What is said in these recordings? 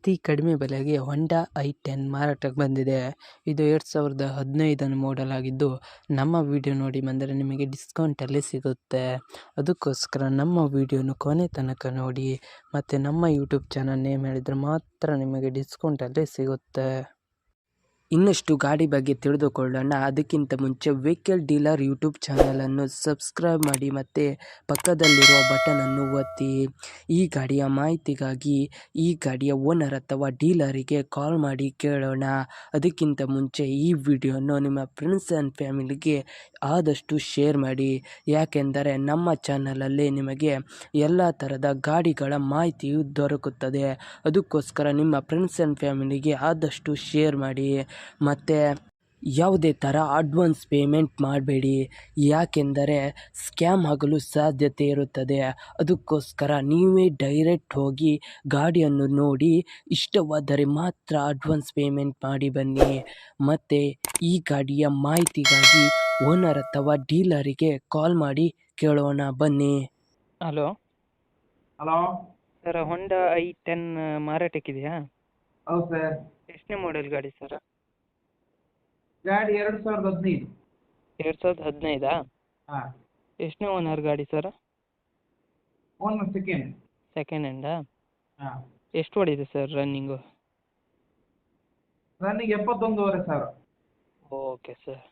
ಅತಿ ಕಡಿಮೆ ಬೆಲೆಗೆ ಹೊಂಡಾ i10 ಮಾರಾಟಕ್ಕೆ ಬಂದಿದೆ. ಇದು 2015 ಮಾಡೆಲ್ ಆಗಿದ್ದು, ನಮ್ಮ ವಿಡಿಯೋ ನೋಡಿ ಬಂದರೆ ನಿಮಗೆ ಡಿಸ್ಕೌಂಟಲ್ಲಿ ಸಿಗುತ್ತೆ. ಅದಕ್ಕೋಸ್ಕರ ನಮ್ಮ ವಿಡಿಯೋನ ಕೊನೆ ತನಕ ನೋಡಿ, ಮತ್ತು ನಮ್ಮ ಯೂಟ್ಯೂಬ್ ಚಾನಲ್ ನೇಮ್ ಹೇಳಿದರೆ ಮಾತ್ರ ನಿಮಗೆ ಡಿಸ್ಕೌಂಟಲ್ಲಿ ಸಿಗುತ್ತೆ. ಇನ್ನಷ್ಟು ಗಾಡಿ ಬಗ್ಗೆ ತಿಳಿದುಕೊಳ್ಳೋಣ. ಅದಕ್ಕಿಂತ ಮುಂಚೆ ವೆಹಿಕಲ್ ಡೀಲರ್ ಯೂಟ್ಯೂಬ್ ಚಾನಲನ್ನು ಸಬ್ಸ್ಕ್ರೈಬ್ ಮಾಡಿ ಮತ್ತು ಪಕ್ಕದಲ್ಲಿರುವ ಬಟನನ್ನು ಒತ್ತಿ. ಈ ಗಾಡಿಯ ಮಾಹಿತಿಗಾಗಿ ಈ ಗಾಡಿಯ ಓನರ್ ಅಥವಾ ಡೀಲರಿಗೆ ಕಾಲ್ ಮಾಡಿ ಕೇಳೋಣ. ಅದಕ್ಕಿಂತ ಮುಂಚೆ ಈ ವಿಡಿಯೋನ ನಿಮ್ಮ ಫ್ರೆಂಡ್ಸ್ ಆ್ಯಂಡ್ ಫ್ಯಾಮಿಲಿಗೆ ಆದಷ್ಟು ಶೇರ್ ಮಾಡಿ, ಯಾಕೆಂದರೆ ನಮ್ಮ ಚಾನಲಲ್ಲಿ ನಿಮಗೆ ಎಲ್ಲ ಥರದ ಗಾಡಿಗಳ ಮಾಹಿತಿಯು ದೊರಕುತ್ತದೆ. ಅದಕ್ಕೋಸ್ಕರ ನಿಮ್ಮ ಫ್ರೆಂಡ್ಸ್ ಆ್ಯಂಡ್ ಫ್ಯಾಮಿಲಿಗೆ ಆದಷ್ಟು ಶೇರ್ ಮಾಡಿ. ಮತ್ತು ಯಾವುದೇ ಥರ ಅಡ್ವಾನ್ಸ್ ಪೇಮೆಂಟ್ ಮಾಡಬೇಡಿ, ಯಾಕೆಂದರೆ ಸ್ಕ್ಯಾಮ್ ಆಗಲು ಸಾಧ್ಯತೆ ಇರುತ್ತದೆ. ಅದಕ್ಕೋಸ್ಕರ ನೀವೇ ಡೈರೆಕ್ಟ್ ಹೋಗಿ ಗಾಡಿಯನ್ನು ನೋಡಿ ಇಷ್ಟವಾದರೆ ಮಾತ್ರ ಅಡ್ವಾನ್ಸ್ ಪೇಮೆಂಟ್ ಮಾಡಿ ಬನ್ನಿ. ಮತ್ತು ಈ ಗಾಡಿಯ ಮಾಹಿತಿಗಾಗಿ ಓನರ್ ಅಥವಾ ಡೀಲರಿಗೆ ಕಾಲ್ ಮಾಡಿ ಕೇಳೋಣ ಬನ್ನಿ. ಹಲೋ ಸರ್, ಹೊಂಡಾ i10 ಮಾರಾಟಕ್ಕಿದೆಯಾ? ಹೌದು ಸರ್. ಎಷ್ಟನೇ ಮಾಡೆಲ್ ಗಾಡಿ ಸರ್? ಗಾಡಿ 2015. 2015? ಹಾಂ. ಎಷ್ಟನೇ ಓನರ್ ಗಾಡಿ ಸರ್? Owner second ಹ್ಯಾಂಡಾ? ಹಾಂ. ಎಷ್ಟು ಓಡಿದೆ sir running? Running 71,500. Okay sir.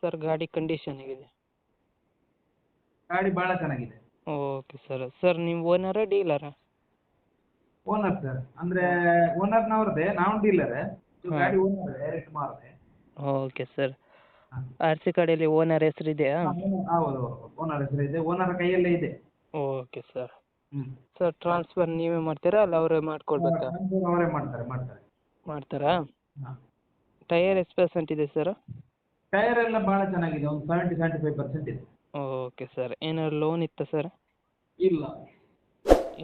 Sir ಗಾಡಿ ಕಂಡೀಷನ್ ಹೇಗಿದೆ? ಗಾಡಿ ಭಾಳ ಚೆನ್ನಾಗಿದೆ. Okay sir. ಸರ್ ನೀವು ಓನರಾ ಡೀಲರಾ? ಓನರ್ ಸರ್, ಅಂದರೆ ಓನರ್ನವ್ರದ್ದೇ, ನಾವು ಡೀಲರೇ. ಗಾಡಿ ಓನರ್ ಡೈರೆಕ್ಟ್ ಮಾರದೆ. Okay sir. ಹಾಂ. ಆರ್ ಸಿ ಕಾರ್ಡಲ್ಲಿ ಓನರ್ ಹೆಸರು ಇದೆಯಾ? ಹೌದು, ಓನರ್ ಹೆಸರು ಇದೆ, ಓನರ್ ಕೈಯಲ್ಲೇ ಇದೆ. Okay sir. ಹ್ಞೂ. ಸರ್ ಟ್ರಾನ್ಸ್ಫರ್ ನೀವೇ ಮಾಡ್ತೀರಾ ಅಲ್ಲ ಅವರೇ ಮಾಡ್ಕೊಳ್ಬೇಕಾ? ಅವರೇ ಮಾಡ್ತಾರೆ. ಮಾಡ್ತಾರಾ? ಹಾಂ. ಟೈಯರ್ ಎಷ್ಟು ಪರ್ಸೆಂಟ್ ಇದೆ ಸರ್? ಟೈರ್ ಎಲ್ಲ ಭಾಳ ಚೆನ್ನಾಗಿದೆ, ಒಂದು 70-75% ಇದೆ. Okay sir. ಏನಾದ್ರು ಲೋನ್ ಇತ್ತಾ ಸರ್? ಇಲ್ಲ.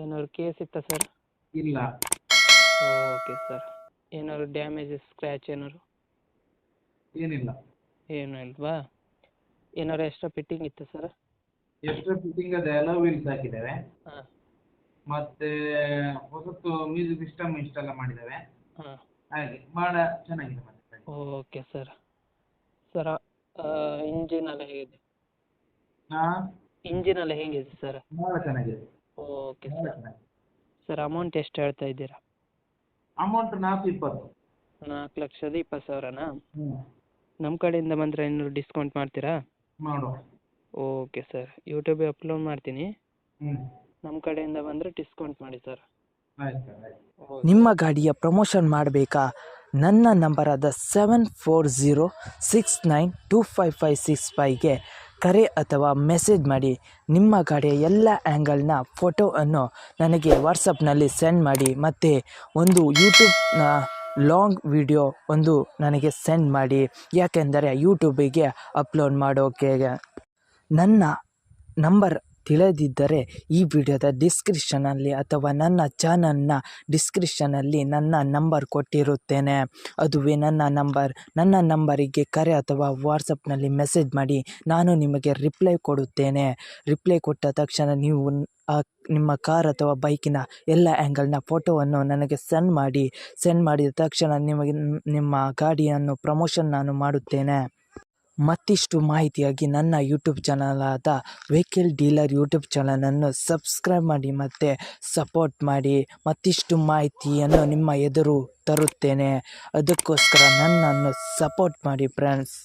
ಏನಾದ್ರು ಕೇಸ್ ಇತ್ತಾ ಸರ್? ಇಲ್ಲ. Okay sir. ಏನಾದ್ರು ಡ್ಯಾಮೇಜಸ್, ಸ್ಕ್ರ್ಯಾಚ್ ಏನಾದ್ರು? ಏನಿಲ್ಲ. ಏನೂ ಇಲ್ವಾ? ಏನಾದ್ರು ಎಕ್ಸ್ಟ್ರಾ ಫಿಟ್ಟಿಂಗ್ ಇತ್ತಾ ಸರ್? ಎಕ್ಸ್ಟ್ರಾ ಫಿಟ್ಟಿಂಗ್ ಅದೇ ಅಲೋ ವೀಲ್ಸ್ ಹಾಕಿದ್ದೇವೆ. ಹಾಂ. ಮತ್ತೆ ಹೊಸತು ಮ್ಯೂಸಿಕ್ ಸಿಸ್ಟಮ್ ಇನ್ಸ್ಟಾಲ್ ಮಾಡಿದ್ದೇವೆ. ಹಾಂ. ಹಾಗೆ ಭಾಳ ಚೆನ್ನಾಗಿದೆ ಮತ್ತೆ. Okay sir. ಸರ್ ಇಂಜಿನ್ ಎಲ್ಲ ಹೇಗಿದೆ? ಹಾಂ. ಇಂಜಿನ್ ಎಲ್ಲ ಹೇಗಿದೆ ಸರ್? ಭಾಳ ಚೆನ್ನಾಗಿದೆ. ಓಕೆ ಭಾಳ ಸರ್. ಚೆನ್ನಾಗಿದೆ. ಸರ್ ಅಮೌಂಟ್ ಎಷ್ಟು ಹೇಳ್ತಾ ಇದ್ದೀರಾ? ಅಮೌಂಟ್ 420. 4,20,000ನಾ? ಹ್ಞೂ. ನಮ್ಮ ಕಡೆಯಿಂದ ಬಂದರೆ ಏನಾದ್ರು ಡಿಸ್ಕೌಂಟ್ ಮಾಡ್ತೀರಾ? ಮಾಡುವ. Okay sir. ಯೂಟ್ಯೂಬಿಗೆ ಅಪ್ಲೋಡ್ ಮಾಡ್ತೀನಿ, ಹ್ಞೂ. ನಮ್ಮ ಕಡೆಯಿಂದ ಬಂದರೆ ಡಿಸ್ಕೌಂಟ್ ಮಾಡಿ ಸರ್. ಆಯ್ತು ಸರ್, ಆಯ್ತು. ನಿಮ್ಮ ಗಾಡಿಯ ಪ್ರಮೋಷನ್ ಮಾಡಬೇಕಾ? ನನ್ನ ನಂಬರಾದ 7406925565ಗೆ ಕರೆ ಅಥವಾ ಮೆಸೇಜ್ ಮಾಡಿ. ನಿಮ್ಮ ಗಾಡಿಯ ಎಲ್ಲ ಆ್ಯಂಗಲ್ನ ಫೋಟೋವನ್ನು ನನಗೆ ವಾಟ್ಸಪ್ನಲ್ಲಿ ಸೆಂಡ್ ಮಾಡಿ, ಮತ್ತು ಒಂದು ಯೂಟ್ಯೂಬ್ನ ಲಾಂಗ್ ವಿಡಿಯೋ ಒಂದು ನನಗೆ ಸೆಂಡ್ ಮಾಡಿ, ಯಾಕೆಂದರೆ ಯೂಟ್ಯೂಬಿಗೆ ಅಪ್ಲೋಡ್ ಮಾಡೋಕೆ. ನನ್ನ ನಂಬರ್ ತಿಳಿದಿದ್ದರೆ ಈ ವಿಡಿಯೋದ ಡಿಸ್ಕ್ರಿಪ್ಷನಲ್ಲಿ ಅಥವಾ ನನ್ನ ಚಾನಲ್ನ ಡಿಸ್ಕ್ರಿಪ್ಷನಲ್ಲಿ ನನ್ನ ನಂಬರ್ ಕೊಟ್ಟಿರುತ್ತೇನೆ. ಅದುವೇ ನನ್ನ ನಂಬರ್. ನನ್ನ ನಂಬರಿಗೆ ಕರೆ ಅಥವಾ ವಾಟ್ಸಪ್ನಲ್ಲಿ ಮೆಸೇಜ್ ಮಾಡಿ, ನಾನು ನಿಮಗೆ ರಿಪ್ಲೈ ಕೊಡುತ್ತೇನೆ. ರಿಪ್ಲೈ ಕೊಟ್ಟ ತಕ್ಷಣ ನೀವು ನಿಮ್ಮ ಕಾರ್ ಅಥವಾ ಬೈಕಿನ ಎಲ್ಲ ಆ್ಯಂಗಲ್ನ ಫೋಟೋವನ್ನು ನನಗೆ ಸೆಂಡ್ ಮಾಡಿದ ತಕ್ಷಣ ನಿಮಗೆ ನಿಮ್ಮ ಗಾಡಿಯನ್ನು ಪ್ರಮೋಷನ್ ನಾನು ಮಾಡುತ್ತೇನೆ. ಮತ್ತಿಷ್ಟು ಮಾಹಿತಿಯಾಗಿ ನನ್ನ ಯೂಟ್ಯೂಬ್ ಚಾನಲಾದ ವೆಹಿಕಲ್ ಡೀಲರ್ ಯೂಟ್ಯೂಬ್ ಚಾನಲನ್ನು ಸಬ್ಸ್ಕ್ರೈಬ್ ಮಾಡಿ ಮತ್ತು ಸಪೋರ್ಟ್ ಮಾಡಿ. ಮತ್ತಿಷ್ಟು ಮಾಹಿತಿಯನ್ನು ನಿಮ್ಮ ಎದುರು ತರುತ್ತೇನೆ. ಅದಕ್ಕೋಸ್ಕರ ನನ್ನನ್ನು ಸಪೋರ್ಟ್ ಮಾಡಿ ಫ್ರೆಂಡ್ಸ್.